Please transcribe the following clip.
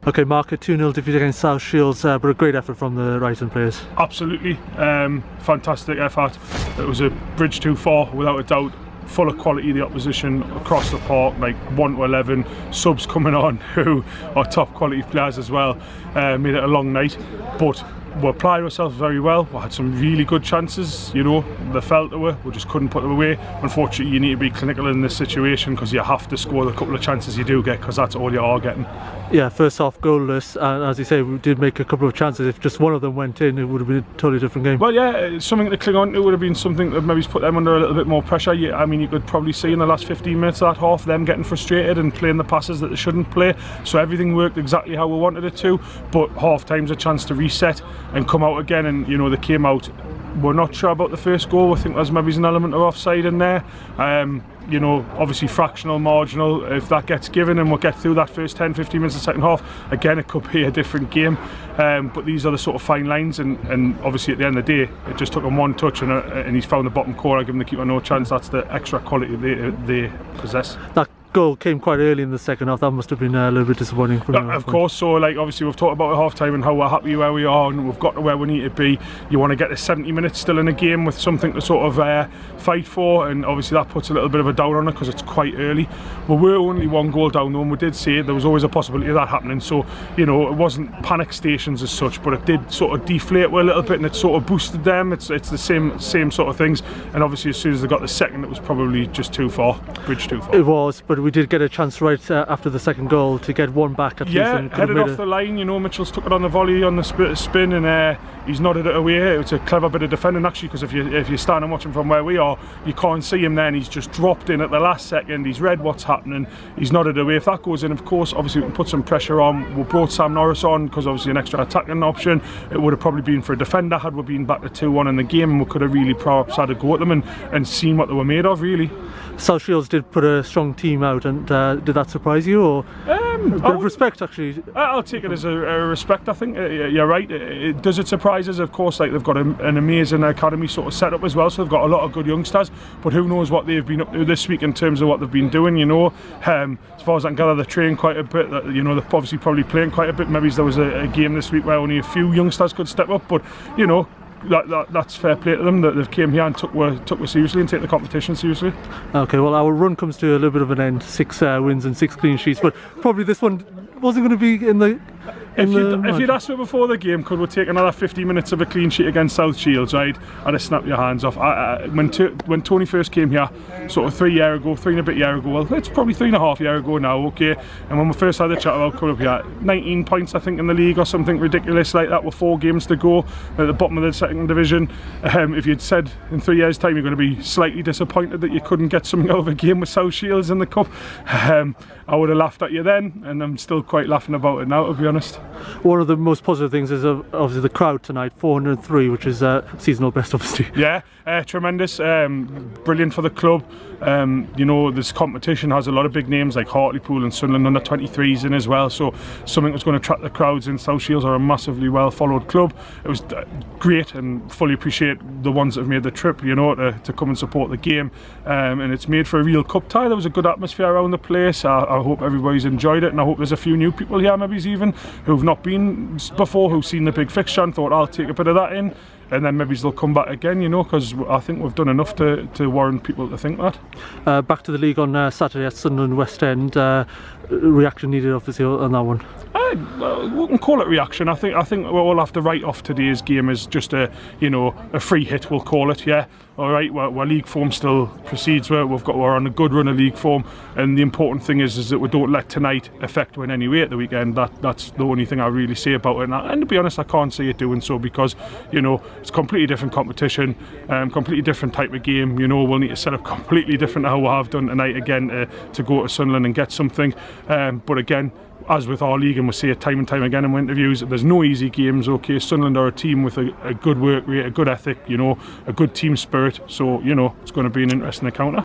Okay, Mark, a 2-0 defeat against South Shields, but a great effort from the Ryton players. Absolutely, fantastic effort. It was a bridge too far, without a doubt. Full of quality, the opposition across the park, like 1 to 11 subs coming on who are top quality players as well. Made it a long night, but we applied ourselves very well. We had some really good chances, you know, they fell to we just couldn't put them away. Unfortunately, you need to be clinical in this situation because you have to score the couple of chances you do get, because that's all you are getting. Yeah, first half goalless, and as you say, we did make a couple of chances. If just one of them went in, it would have been a totally different game. Well, yeah, something to cling on to would have been something that maybe put them under a little bit more pressure. Yeah, I mean, you could probably see in the last 15 minutes of that half them getting frustrated and playing the passes that they shouldn't play. So everything worked exactly how we wanted it to, but half time's a chance to reset and come out again, and you know, they came out. We're not sure about the first goal. I think there's maybe an element of offside in there. You know, obviously fractional, marginal. If that gets given and we'll get through that first 10-15 minutes of the second half, again, it could be a different game. But these are the sort of fine lines, and obviously at the end of the day, it just took him one touch and he's found the bottom corner, giving the keeper no chance. That's the extra quality they possess. That goal came quite early in the second half. That must have been a little bit disappointing for you. Of course, so like obviously we've talked about at half time and how we're happy where we are and we've got to where we need to be. You want to get to 70 minutes still in a game with something to sort of fight for, and obviously that puts a little bit of a down on it because it's quite early. We were only 1 goal down though, and we did say there was always a possibility of that happening, so you know, it wasn't panic stations as such, but it did sort of deflate a little bit and it sort of boosted them. It's the same sort of things, and obviously as soon as they got the second, it was probably just too far, bridge too far. It was, but we did get a chance right after the second goal to get one back at least. Yeah, headed off the line, you know, Mitchell's took it on the volley on the spin, and he's nodded it away. It's a clever bit of defending actually, because if you stand and watch him from where we are, you can't see him there, and he's just dropped in at the last second. He's read what's happening, he's nodded away. If that goes in, of course, obviously we can put some pressure on. We brought Sam Norris on because obviously an extra attacking option. It would have probably been for a defender had we been back to 2-1 in the game, and we could have really perhaps had a go at them and seen what they were made of, really. South Shields did put a strong team out, and did that surprise you, or a bit of respect actually? I'll take it as a respect. I think you're right. Does it surprise us? Of course, like they've got an amazing academy sort of set up as well, so they've got a lot of good youngsters, but who knows what they've been up to this week in terms of what they've been doing, you know. As far as I can gather, they're training quite a bit, you know, they're obviously probably playing quite a bit. Maybe there was a game this week where only a few youngsters could step up, but you know, that's fair play to them that they've came here and took us seriously and take the competition seriously. Okay, well, our run comes to a little bit of an end. 6 wins and 6 clean sheets, but probably this one wasn't going to be in the... If you'd asked me before the game, could we take another 50 minutes of a clean sheet against South Shields, right, I'd have snapped your hands off. When Tony first came here, sort of 3 and a bit year ago, well, it's probably 3.5 years ago now, okay, and when we first had the chat about coming up here, 19 points I think in the league or something ridiculous like that with 4 games to go at the bottom of the second division. If you'd said in 3 years time you're going to be slightly disappointed that you couldn't get something out of a game with South Shields in the cup, I would have laughed at you then, and I'm still quite laughing about it now, to be honest. One of the most positive things is obviously the crowd tonight, 403, which is seasonal best obviously. Yeah, tremendous, brilliant for the club. You know, this competition has a lot of big names like Hartlepool and Sunderland under 23s in as well, so something that's going to attract the crowds in. South Shields are a massively well followed club. It was great, and fully appreciate the ones that have made the trip, you know, to come and support the game, and it's made for a real cup tie. There was a good atmosphere around the place. I hope everybody's enjoyed it, and I hope there's a few new people here maybe even who've not been before, who've seen the big fixture and thought I'll take a bit of that in, and then maybe they'll come back again, you know, because I think we've done enough to warrant people to think that. Back to the league on Saturday at Sunderland West End. Reaction needed obviously on that one. We can call it reaction. I think we'll have to write off today's game as just a free hit, we'll call it. Yeah, all right. Well, league form still proceeds. We're on a good run of league form, and the important thing is that we don't let tonight affect in any way at the weekend. That's the only thing I really say about it. And to be honest, I can't see it doing so, because you know, it's a completely different competition, completely different type of game. You know, we'll need to set up completely different to how we have done tonight again to go to Sunderland and get something. But again, as with our league, and we say it time and time again in my interviews, there's no easy games. Okay, Sunderland are a team with a good work rate, a good ethic, you know, a good team spirit. So you know, it's going to be an interesting encounter.